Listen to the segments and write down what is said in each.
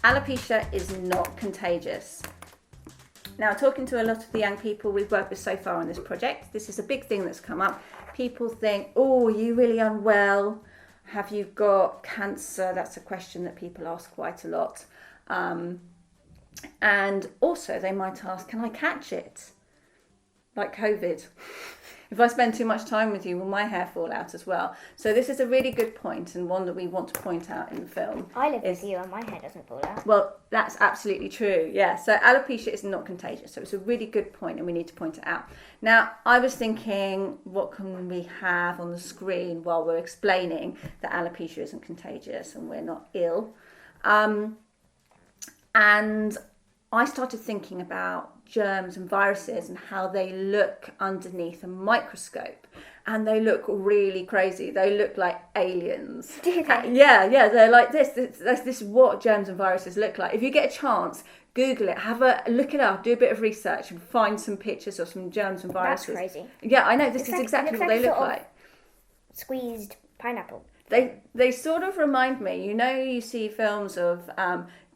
alopecia is not contagious. Now, talking to a lot of the young people we've worked with so far on this project, this is a big thing that's come up. People think, oh, are you really unwell? Have you got cancer? That's a question that people ask quite a lot. And also they might ask, can I catch it? Like COVID. If I spend too much time with you, will my hair fall out as well? So this is a really good point, and one that we want to point out in the film. I live with you and my hair doesn't fall out. Well, that's absolutely true, yeah. So alopecia is not contagious, so it's a really good point and we need to point it out. Now, I was thinking, what can we have on the screen while we're explaining that alopecia isn't contagious and we're not ill? And I started thinking about germs and viruses and how they look underneath a microscope, and they look really crazy. They look like aliens. Do they? Yeah, they're like this. This is what germs and viruses look like. If you get a chance, Google it, look it up, do a bit of research and find some pictures of some germs and viruses. That's crazy. Yeah, I know, this is exactly what they look like. Squeezed pineapple. They sort of remind me, you see films of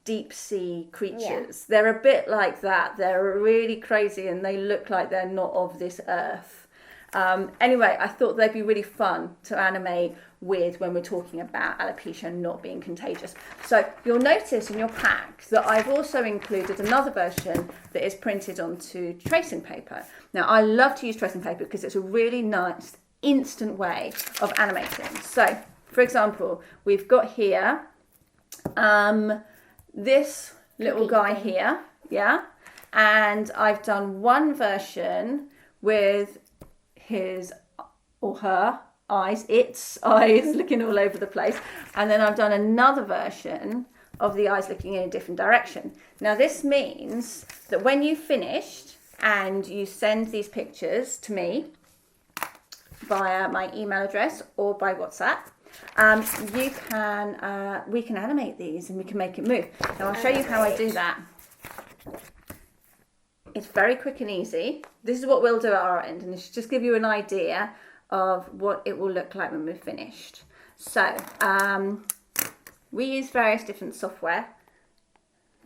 deep sea creatures. Yeah. They're a bit like that. They're really crazy and they look like they're not of this earth. Anyway, I thought they'd be really fun to animate with when we're talking about alopecia not being contagious. So you'll notice in your pack that I've also included another version that is printed onto tracing paper. Now, I love to use tracing paper because it's a really nice instant way of animating. So, for example, we've got here this little guy here, yeah, and I've done one version with his or her eyes, its eyes looking all over the place, and then I've done another version of the eyes looking in a different direction. Now this means that when you've finished and you send these pictures to me via my email address or by WhatsApp, we can animate these and we can make it move. Now I'll show you how I do that. It's very quick and easy. This is what we'll do at our end, and this should just give you an idea of what it will look like when we're finished. So we use various different software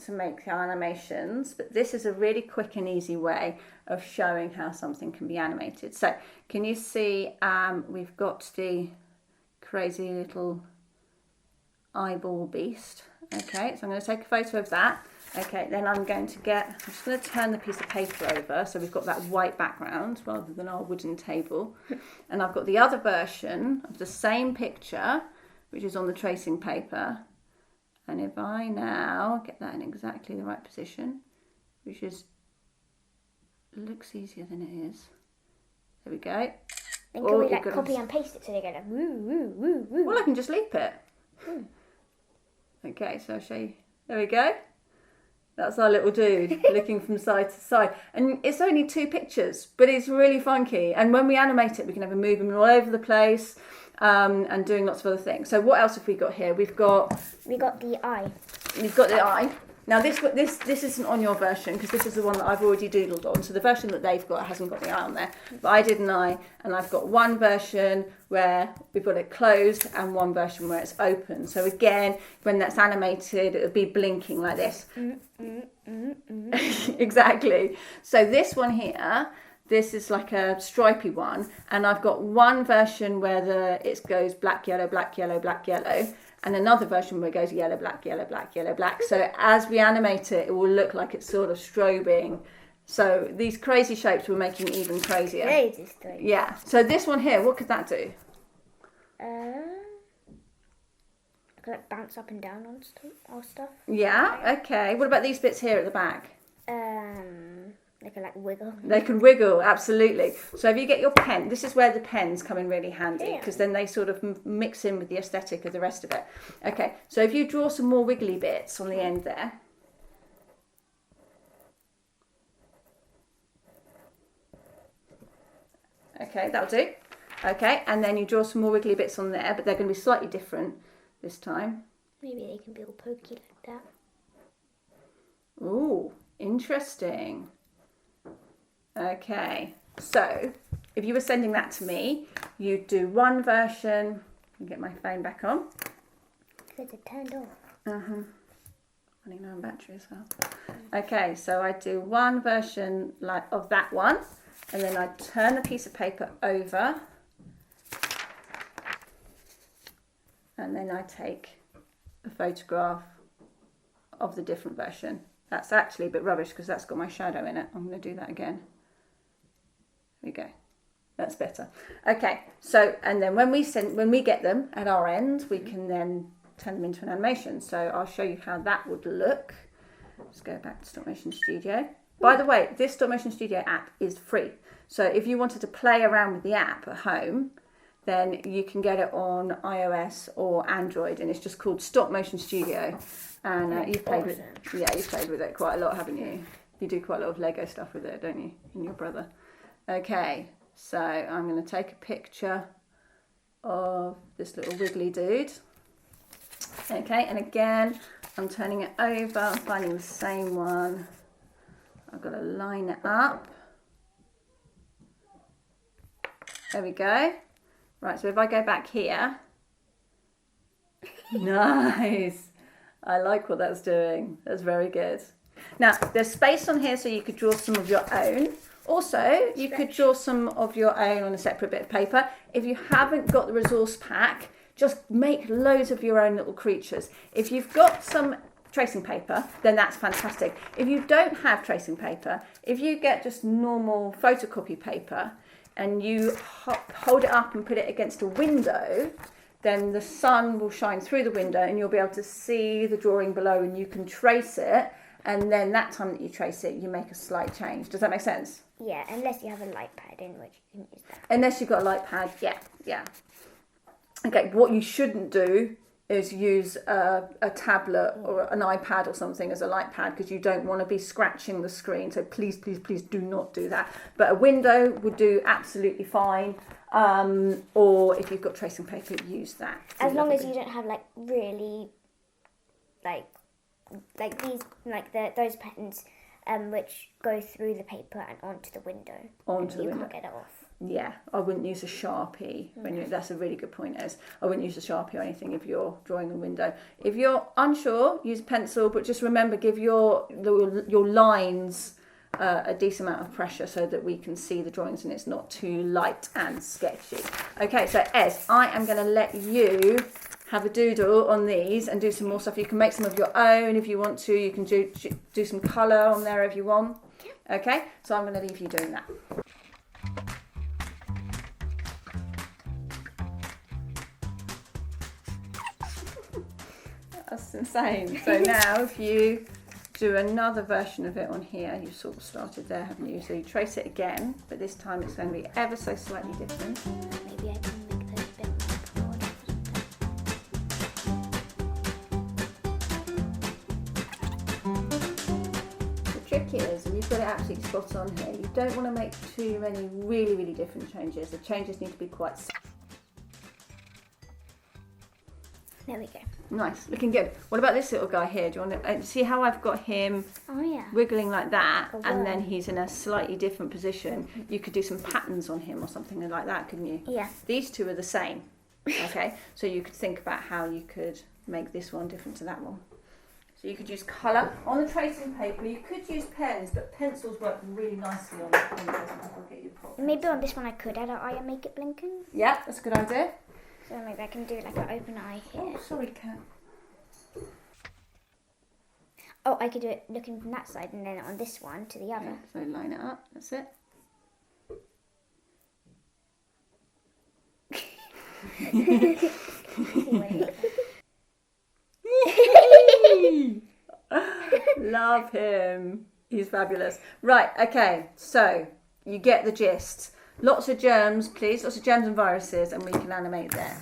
to make the animations, but this is a really quick and easy way of showing how something can be animated. So can you see we've got the crazy little eyeball beast. Okay, so I'm going to take a photo of that. Okay, then I'm just going to turn the piece of paper over so we've got that white background rather than our wooden table. And I've got the other version of the same picture, which is on the tracing paper. And if I now get that in exactly the right position, which looks easier than it is. There we go. And can we copy and paste it so they go like woo, woo, woo, woo? Well, I can just leap it. Okay, so I'll show you. There we go. That's our little dude looking from side to side. And it's only 2 pictures, but it's really funky. And when we animate it, we can have him moving all over the place and doing lots of other things. So what else have we got here? We got the eye. We've got the eye. Now this isn't on your version because this is the one that I've already doodled on. So the version that they've got hasn't got the eye on there. But I did an eye, and I've got one version where we've got it closed and one version where it's open. So again, when that's animated, it'll be blinking like this. Exactly. So this one here, this is like a stripy one, and I've got one version where it goes black, yellow, black, yellow, black, yellow. And another version where it goes yellow, black, yellow, black, yellow, black. So as we animate it, it will look like it's sort of strobing. So these crazy shapes we're making even crazier. Crazy. Yeah. So this one here, what could that do? Could it bounce up and down on stuff? Yeah. Okay. What about these bits here at the back? They can wiggle. They can wiggle, absolutely. So if you get your pen, this is where the pens come in really handy because then they sort of mix in with the aesthetic of the rest of it. Okay, so if you draw some more wiggly bits on the end there. Okay, that'll do. Okay, and then you draw some more wiggly bits on there, but they're going to be slightly different this time. Maybe they can be all pokey like that. Ooh, interesting. Okay, so if you were sending that to me, you'd do one version. Get my phone back on. Because it turned off. running low on battery as well. Okay, so I do one version like of that one, and then I turn the piece of paper over, and then I take a photograph of the different version. That's actually a bit rubbish because that's got my shadow in it. I'm going to do that again. There we go. That's better. Okay, so and then when we get them at our end, we can then turn them into an animation. So I'll show you how that would look. Let's go back to Stop Motion Studio. By the way, this Stop Motion Studio app is free. So if you wanted to play around with the app at home, then you can get it on iOS or Android, and it's just called Stop Motion Studio. And you've played with it quite a lot, haven't you? You do quite a lot of Lego stuff with it, don't you? And your brother. Okay, so I'm going to take a picture of this little wiggly dude. Okay, and again, I'm turning it over, I'm finding the same one. I've got to line it up. There we go. Right, so if I go back here, nice. I like what that's doing. That's very good. Now, there's space on here so you could draw some of your own. Also, you could draw some of your own on a separate bit of paper. If you haven't got the resource pack, just make loads of your own little creatures. If you've got some tracing paper, then that's fantastic. If you don't have tracing paper, if you get just normal photocopy paper and you hold it up and put it against a window, then the sun will shine through the window and you'll be able to see the drawing below and you can trace it. And then that time that you trace it, you make a slight change. Does that make sense? Yeah, unless you have a light pad, in which you can use that. Unless you've got a light pad, yeah. Okay, what you shouldn't do is use a tablet or an iPad or something as a light pad, because you don't want to be scratching the screen. So please do not do that. But a window would do absolutely fine. Or if you've got tracing paper, use that. As long as you don't have like really like these those patterns which go through the paper and onto the window. You can't get it off. Yeah, I wouldn't use a Sharpie. That's a really good point, Ez. I wouldn't use a Sharpie or anything if you're drawing a window. If you're unsure, use a pencil, but just remember, give your lines a decent amount of pressure so that we can see the drawings and it's not too light and sketchy. Okay, so Ez, I am going to let you have a doodle on these and do some more stuff. You can make some of your own if you want to. You can do some colour on there if you want. Okay, so I'm going to leave you doing that. That's insane. So now if you do another version of it on here, you sort of started there, haven't you? So you trace it again, but this time it's going to be ever so slightly different. Maybe I can make those a bit more broad. The trick is, and you've got it absolutely spot on here, you don't want to make too many really different changes. The changes need to be quite simple. There we go. Nice, looking good. What about this little guy here? Do you want to see how I've got him wiggling like that, and then he's in a slightly different position? You could do some patterns on him or something like that, couldn't you? Yeah. These two are the same. Okay, so you could think about how you could make this one different to that one. So you could use colour on the tracing paper. You could use pens, but pencils work really nicely on the tracing paper. Maybe on this one I could add an eye and make it blinking. Yeah, that's a good idea. So maybe I can do like an open eye here. Oh, sorry, Kat. Oh, I could do it looking from that side and then on this one to the other. Yeah, so line it up, that's it. Love him. He's fabulous. Right, okay, so you get the gist. Lots of germs, please. Lots of germs and viruses, and we can animate there.